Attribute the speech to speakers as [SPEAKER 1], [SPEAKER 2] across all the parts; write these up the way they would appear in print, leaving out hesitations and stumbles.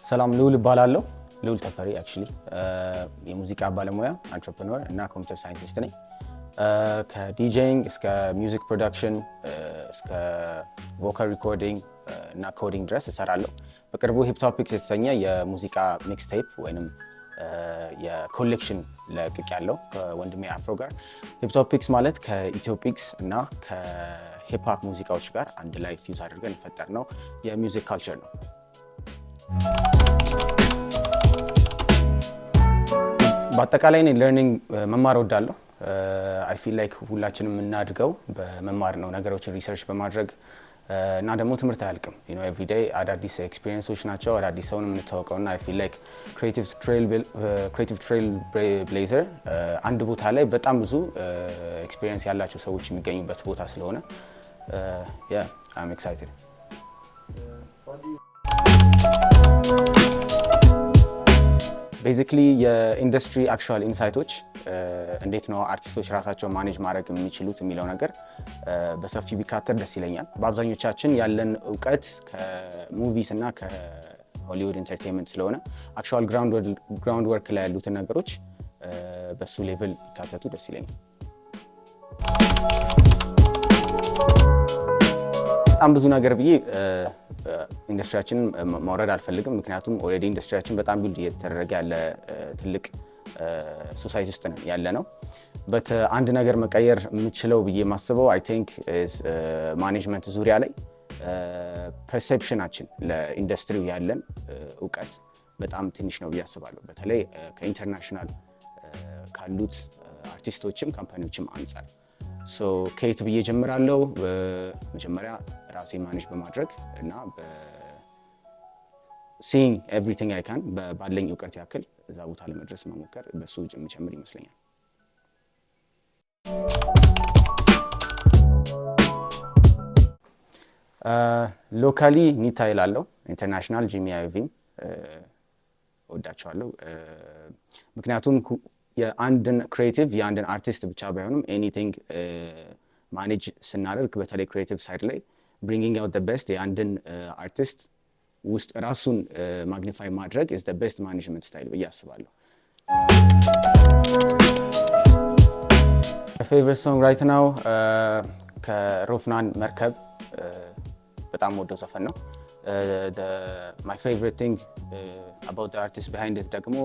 [SPEAKER 1] ሰላም ልዑል እባላለሁ። ልዑል ተፈሪ አክቹሊ የሙዚቃ ባለሙያ አንትረፕረነር እና ኮምፒውተር ሳይንቲስት ነኝ። ከዲጄይንግ እስከ ሚውዚክ ፕሮዳክሽን እስከ ቮካል ሪኮርዲንግ እና ኮዲንግ ድረስ እሰራለሁ። በቅርቡ ሂፕቶፒክስ የተሰኘ የሙዚቃ ሚክስቴፕ ወይንም የኮሌክሽን ለቅቄያለሁ ከወንድሜ አፍሮ ጋር። ሂፕቶፒክስ ማለት ከኢትዮፒክስ እና ከሂፕሆፕ ሙዚቃዎች ጋር አንድ ላይ ፊውዝ አድርገን የፈጠርነው የሚውዚክ ካልቸር ነው። በአጠቃላይ እኔ ለርኒንግ መማር እወዳለሁ። አይ ፊል ላይክ ሁላችንም የምናድገው በመማር ነው፣ ነገሮችን ሪሰርች በማድረግ እና ደግሞ ትምህርት አያልቅም። ኤቭሪ ዴይ አዳዲስ ኤክስፒሪየንሶች ናቸው፣ አዳዲስ ሰውን የምንታወቀው እና አይ ፊል ላይክ ክሬቲቭ ትሬል ብሌዘር አንድ ቦታ ላይ በጣም ብዙ ኤክስፒሪየንስ ያላቸው ሰዎች የሚገኙበት ቦታ ስለሆነ አም ኤክሳይትድ። ቤዚክሊ የኢንዱስትሪ አክቹዋል ኢንሳይቶች እንዴት ነው አርቲስቶች ራሳቸውን ማኔጅ ማድረግ የሚችሉት የሚለው ነገር በሰፊው ቢካተት ደስ ይለኛል። በአብዛኞቻችን ያለን እውቀት ከሙቪስ እና ከሆሊውድ ኢንተርቴንመንት ስለሆነ አክቹዋል ግራውንድ ወርክ ላይ ያሉትን ነገሮች በሱ ሌቭል ቢካተቱ ደስ ይለኛል። በጣም ብዙ ነገር ብዬ ኢንዱስትሪያችንን ማውረድ አልፈልግም፣ ምክንያቱም ኦልሬዲ ኢንዱስትሪያችን በጣም ቢልድ እየተደረገ ያለ ትልቅ ሶሳይቲ ውስጥ ያለ ነው። በት አንድ ነገር መቀየር የምችለው ብዬ የማስበው አይ ቲንክ ማኔጅመንት ዙሪያ ላይ ፐርሴፕሽናችን ለኢንዱስትሪው ያለን እውቀት በጣም ትንሽ ነው ብዬ አስባለሁ። በተለይ ከኢንተርናሽናል ካሉት አርቲስቶችም ካምፓኒዎችም አንጻር ከየት ብዬ ጀምራለሁ? መጀመሪያ ራሴ ማኔጅ በማድረግ እና ሲይንግ ኤቭሪቲንግ አይ ካን ባለኝ እውቀት ያክል እዛ ቦታ ለመድረስ መሞከር በሱ የምጨምር ይመስለኛል። ሎካሊ ኒታ ይላለው፣ ኢንተርናሽናል ጂሚ አይቪም ወዳቸዋለሁ። ምክንያቱም የአንድን ክሬቲቭ የአንድን አርቲስት ብቻ ባይሆንም ኤኒቲንግ ማኔጅ ስናደርግ በተለይ ክሬቲቭ ሳይድ ላይ ብሪንጊንግ አውት ዘ ቤስት የአንድን አርቲስት ውስጥ ራሱን ማግኒፋይ ማድረግ ኢዝ ዘ ቤስት ማኔጅመንት ስታይል ብዬ አስባለሁ። ፌቨሪት ሶንግ ራይት ናው ከሮፍናን መርከብ በጣም ወደው ዘፈን ነው። ማይ ፌቨሪት ቲንግ አባውት ዘ አርቲስት ቢሃይንድ ኢት ደግሞ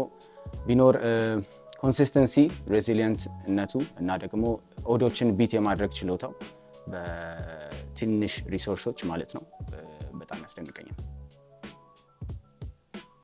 [SPEAKER 1] ቢኖር ኮንሲስተንሲ ሬዚሊየንትነቱ እና ደግሞ ኦዶችን ቢት የማድረግ ችሎታው በትንሽ ሪሶርሶች ማለት ነው በጣም ያስደንቀኛል።